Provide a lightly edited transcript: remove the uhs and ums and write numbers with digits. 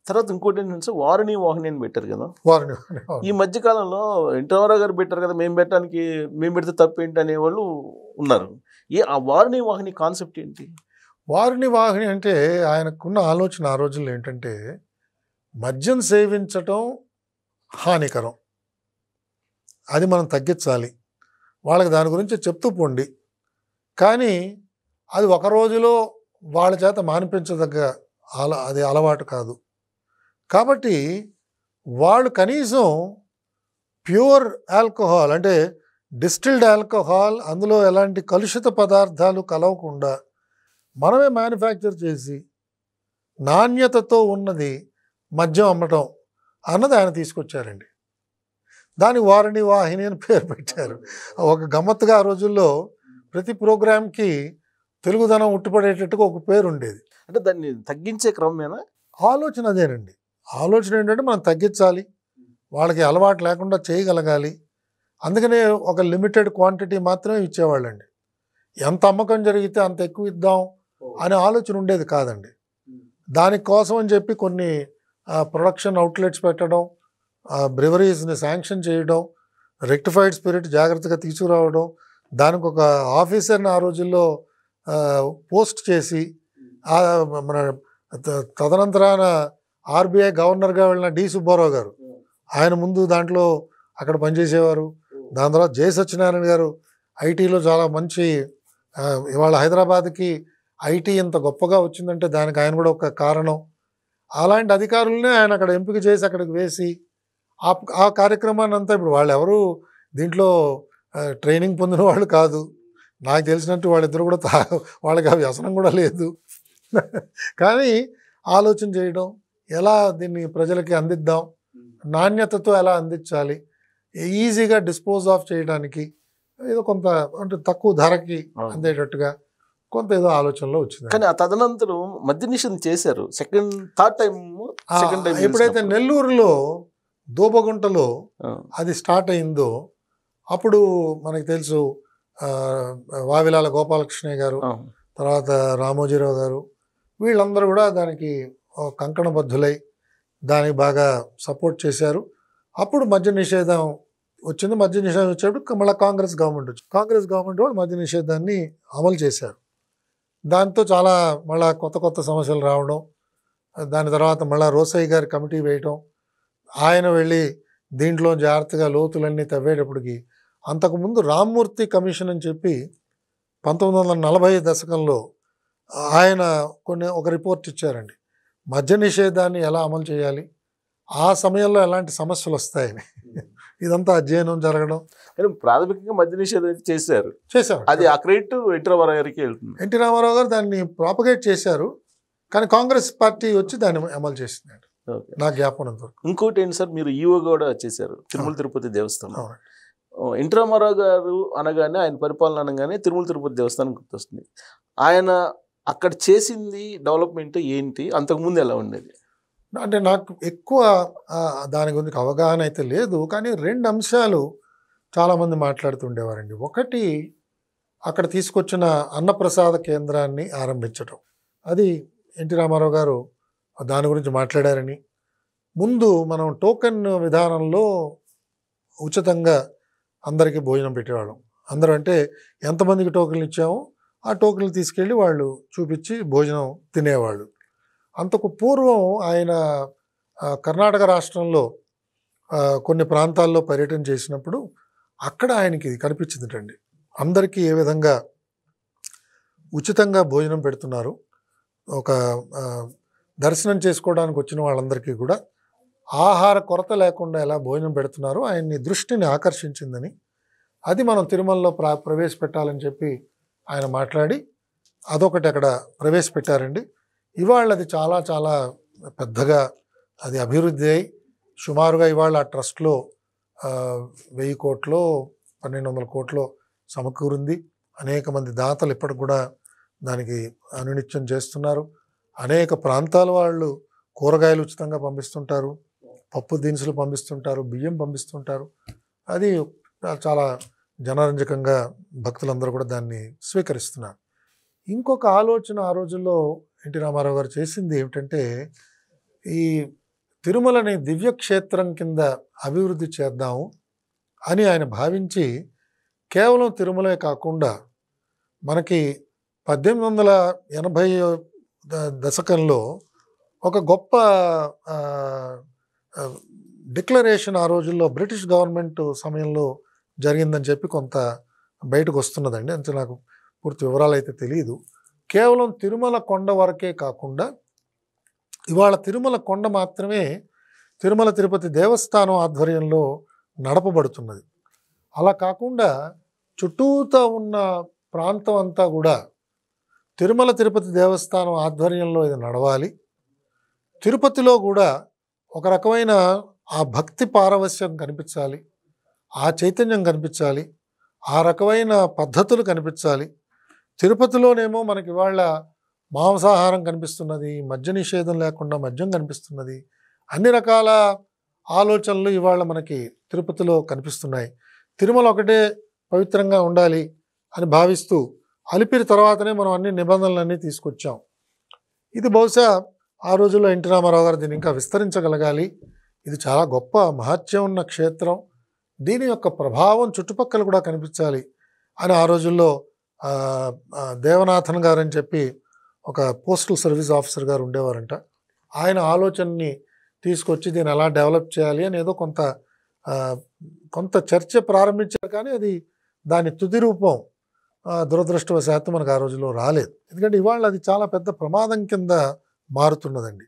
తర్వాత ఇంకోటి ఏంటంటే వారిని వాహిని అని పెట్టారు కదా. వారిని ఈ మధ్య కాలంలో ఎన్టీ రామారావు గారు పెట్టారు కదా, మేము పెడితే తప్పు ఏంటి అనేవాళ్ళు ఉన్నారు. ఆ వారిని వాహిని కాన్సెప్ట్ ఏంటి? వారిని వాహిని అంటే ఆయనకున్న ఆలోచన ఆ రోజుల్లో ఏంటంటే మద్యం సేవించటం హానికరం, అది మనం తగ్గించాలి, వాళ్ళకి దాని గురించి చెప్తూ పోండి, కానీ అది ఒక రోజులో వాళ్ళ చేత మానిపించదగ్గ అది అలవాటు కాదు. కాబట్టి వాళ్ళు కనీసం ప్యూర్ ఆల్కహాల్ అంటే డిస్టిల్డ్ ఆల్కహాల్, అందులో ఎలాంటి కలుషిత పదార్థాలు కలవకుండా మనమే మ్యానుఫ్యాక్చర్ చేసి నాణ్యతతో ఉన్నది మద్యం అమ్మటం అన్నది ఆయన తీసుకొచ్చారండి. దానికి వారిని వాహిని అని పేరు పెట్టారు. ఒక గమ్మత్తుగా ఆ రోజుల్లో ప్రతి ప్రోగ్రాంకి తెలుగుదనం ఉట్టిపడేటట్టుగా ఒక పేరు ఉండేది. అంటే దాన్ని తగ్గించే క్రమమేనా? ఆలోచన అదేనండి. ఆలోచన ఏంటంటే మనం తగ్గించాలి, వాళ్ళకి అలవాటు లేకుండా చేయగలగాలి. అందుకనే ఒక లిమిటెడ్ క్వాంటిటీ మాత్రమే ఇచ్చేవాళ్ళండి. ఎంత అమ్మకం జరిగితే అంత ఎక్కువ ఇద్దాం అనే ఆలోచన ఉండేది కాదండి. దానికోసం అని చెప్పి కొన్ని ప్రొడక్షన్ అవుట్లెట్స్ పెట్టడం, బ్రెవరీస్ని శాంక్షన్ చేయడం, రెక్టిఫైడ్ స్పిరిట్ జాగ్రత్తగా తీసుకురావడం, దానికి ఒక ఆఫీసర్ని ఆ రోజుల్లో పోస్ట్ చేసి మన తదనంతరాన ఆర్బీఐ గవర్నర్గా వెళ్ళిన డి సుబ్బారావు గారు ఆయన ముందు దాంట్లో అక్కడ పనిచేసేవారు. దాని తర్వాత జె సత్యనారాయణ గారు ఐటీలో చాలా మంచి, ఇవాళ హైదరాబాద్కి ఐటీ ఇంత గొప్పగా వచ్చిందంటే దానికి ఆయన కూడా ఒక కారణం. అలాంటి అధికారులనే ఆయన అక్కడ ఎంపిక చేసి అక్కడికి వేసి ఆ కార్యక్రమాన్ని అంతా, ఇప్పుడు వాళ్ళు ఎవరు దీంట్లో ట్రైనింగ్ పొందిన వాళ్ళు కాదు, నాకు తెలిసినట్టు వాళ్ళిద్దరు కూడా వాళ్ళకి ఆ వ్యసనం కూడా లేదు. కానీ ఆలోచన చేయడం, ఎలా దీన్ని ప్రజలకి అందిద్దాం, నాణ్యతతో ఎలా అందించాలి, ఈజీగా డిస్పోజ్ ఆఫ్ చేయడానికి ఏదో కొంత అంటే తక్కువ ధరకి అందేటట్టుగా కొంత ఏదో ఆలోచనలో వచ్చింది. కానీ ఆ తదనంతరం మద్య నిషేధం చేశారు థర్డ్ టైం. ఎప్పుడైతే నెల్లూరులో దోబగుంటలో అది స్టార్ట్ అయిందో అప్పుడు మనకి తెలుసు వావిలాల గోపాలకృష్ణయ్య గారు, తర్వాత రామోజీరావు గారు, వీళ్ళందరూ కూడా దానికి కంకణబద్ధులై దానికి బాగా సపోర్ట్ చేశారు. అప్పుడు మద్య నిషేధం వచ్చింది. మద్య నిషేధం వచ్చేప్పుడు మళ్ళీ కాంగ్రెస్ గవర్నమెంట్ వచ్చింది. కాంగ్రెస్ గవర్నమెంట్ వాళ్ళు మద్య నిషేధాన్ని అమలు చేశారు. దాంతో చాలా మళ్ళీ కొత్త కొత్త సమస్యలు రావడం, దాని తర్వాత మళ్ళీ రోసయ్య గారి కమిటీ వేయటం, ఆయన వెళ్ళి దీంట్లో జాగ్రత్తగా లోతులన్నీ తవ్వేటప్పటికి అంతకుముందు రామ్మూర్తి కమిషన్ అని చెప్పి 1940 దశకంలో ఆయన ఒక రిపోర్ట్ ఇచ్చారండి, మద్య నిషేధాన్ని ఎలా అమలు చేయాలి, ఆ సమయంలో ఎలాంటి సమస్యలు వస్తాయని. ఇదంతా అధ్యయనం జరగడం. ప్రాథమికంగా మద్య నిషేధం చేశారు. అది ఆ క్రెడిట్ ఎన్టీ రామారావు గారికి వెళ్తుంది. ఎన్టీ రామారావు గారు దాన్ని ప్రాపగేట్ చేశారు, కానీ కాంగ్రెస్ పార్టీ వచ్చి దాన్ని అమలు చేసిందండి నా జ్ఞాపకం వరకు. ఇంకోటి ఏంటి సార్, మీరు ఈవో కూడా చేశారు తిరుమల తిరుపతి దేవస్థానం. ఎన్టీ రామారావు గారు అనగానే, ఆయన పరిపాలన అనగానే తిరుమల తిరుపతి దేవస్థానం గుర్తొస్తుంది. ఆయన అక్కడ చేసింది డెవలప్మెంట్ ఏంటి, అంతకుముందు ఎలా ఉండేది? అంటే నాకు ఎక్కువ దాని గురించి అవగాహన అయితే లేదు, కానీ 2 అంశాలు చాలామంది మాట్లాడుతుండేవారండి. ఒకటి, అక్కడ తీసుకొచ్చిన అన్నప్రసాద కేంద్రాన్ని ఆరంభించడం, అది ఎన్టీ రామారావు గారు దాని గురించి మాట్లాడారని. ముందు మనం టోకెన్ విధానంలో ఉచితంగా అందరికీ భోజనం పెట్టేవాళ్ళం. అందరూ అంటే ఎంతమందికి టోకెన్లు ఇచ్చామో ఆ టోకెన్లు తీసుకెళ్ళి వాళ్ళు చూపించి భోజనం తినేవాళ్ళు. అంతకు పూర్వం ఆయన కర్ణాటక రాష్ట్రంలో కొన్ని ప్రాంతాల్లో పర్యటన చేసినప్పుడు అక్కడ ఆయనకి కనిపించిందండి, అందరికీ ఏ విధంగా ఉచితంగా భోజనం పెడుతున్నారు, ఒక దర్శనం చేసుకోవడానికి వచ్చిన వాళ్ళందరికీ కూడా ఆహార కొరత లేకుండా ఎలా భోజనం పెడుతున్నారు, ఆయన్ని దృష్టిని ఆకర్షించిందని, అది మనం తిరుమలలో ప్రవేశపెట్టాలని చెప్పి ఆయన మాట్లాడి అదొకటి అక్కడ ప్రవేశపెట్టారండి. ఇవాళ అది చాలా చాలా పెద్దగా అది అభివృద్ధి అయి సుమారుగా ఇవాళ ఆ ట్రస్ట్లో 1000 కోట్లో 1200 కోట్లో సమకూరింది. అనేక మంది దాతలు ఇప్పటికి కూడా దానికి అనునిత్యం చేస్తున్నారు. అనేక ప్రాంతాల వాళ్ళు కూరగాయలు ఉచితంగా పంపిస్తుంటారు, పప్పు దినుసులు పంపిస్తుంటారు, బియ్యం పంపిస్తుంటారు. అది చాలా జనరంజకంగా భక్తులందరూ కూడా దాన్ని స్వీకరిస్తున్నారు. ఇంకొక ఆలోచన ఆ రోజుల్లో ఎన్టీ రామారావు గారు చేసింది ఏమిటంటే, ఈ తిరుమలని దివ్యక్షేత్రం కింద అభివృద్ధి చేద్దాము అని ఆయన భావించి కేవలం తిరుమలే కాకుండా మనకి 1880 దశకంలో ఒక గొప్ప డిక్లరేషన్ ఆ రోజుల్లో బ్రిటిష్ గవర్నమెంట్ సమయంలో జరిగిందని చెప్పి కొంత బయటకు వస్తున్నదండి. అంటే నాకు పూర్తి వివరాలు అయితే తెలియదు. కేవలం తిరుమల కొండ వరకే కాకుండా ఇవాళ తిరుమల కొండ మాత్రమే తిరుమల తిరుపతి దేవస్థానం ఆధ్వర్యంలో నడపబడుతున్నది. అలా కాకుండా చుట్టూతా ఉన్న ప్రాంతం అంతా కూడా తిరుమల తిరుపతి దేవస్థానం ఆధ్వర్యంలో ఇది నడవాలి. తిరుపతిలో కూడా ఒక రకమైన ఆ భక్తి పారవశ్యం కనిపించాలి, ఆ చైతన్యం కనిపించాలి, ఆ రకమైన పద్ధతులు కనిపించాలి. తిరుపతిలోనేమో మనకి ఇవాళ మాంసాహారం కనిపిస్తున్నది, మద్య నిషేధం లేకుండా మద్యం కనిపిస్తున్నది, అన్ని రకాల ఆలోచనలు ఇవాళ మనకి తిరుపతిలో కనిపిస్తున్నాయి. తిరుమల ఒకటే పవిత్రంగా ఉండాలి అని భావిస్తూ అలిపిరి తర్వాతనే మనం అన్ని నిబంధనలన్నీ తీసుకొచ్చాం. ఇది బహుశా ఆ రోజుల్లో ఎన్టీ రామారావు గారు దీన్ని ఇంకా విస్తరించగలగాలి. ఇది చాలా గొప్ప మహత్యం ఉన్న క్షేత్రం, దీని యొక్క ప్రభావం చుట్టుపక్కల కూడా కనిపించాలి అని ఆ రోజుల్లో దేవనాథన్ గారు అని చెప్పి ఒక పోస్టల్ సర్వీస్ ఆఫీసర్ గారు ఉండేవారంట. ఆయన ఆలోచనని తీసుకొచ్చి దీన్ని ఎలా డెవలప్ చేయాలి అని ఏదో కొంత చర్చ ప్రారంభించారు. కానీ అది దాని తుది రూపం దురదృష్టవశాత్తు మనకు ఆ రోజుల్లో రాలేదు. ఎందుకంటే ఇవాళ అది చాలా పెద్ద ప్రమాదం కింద మారుతున్నదండి.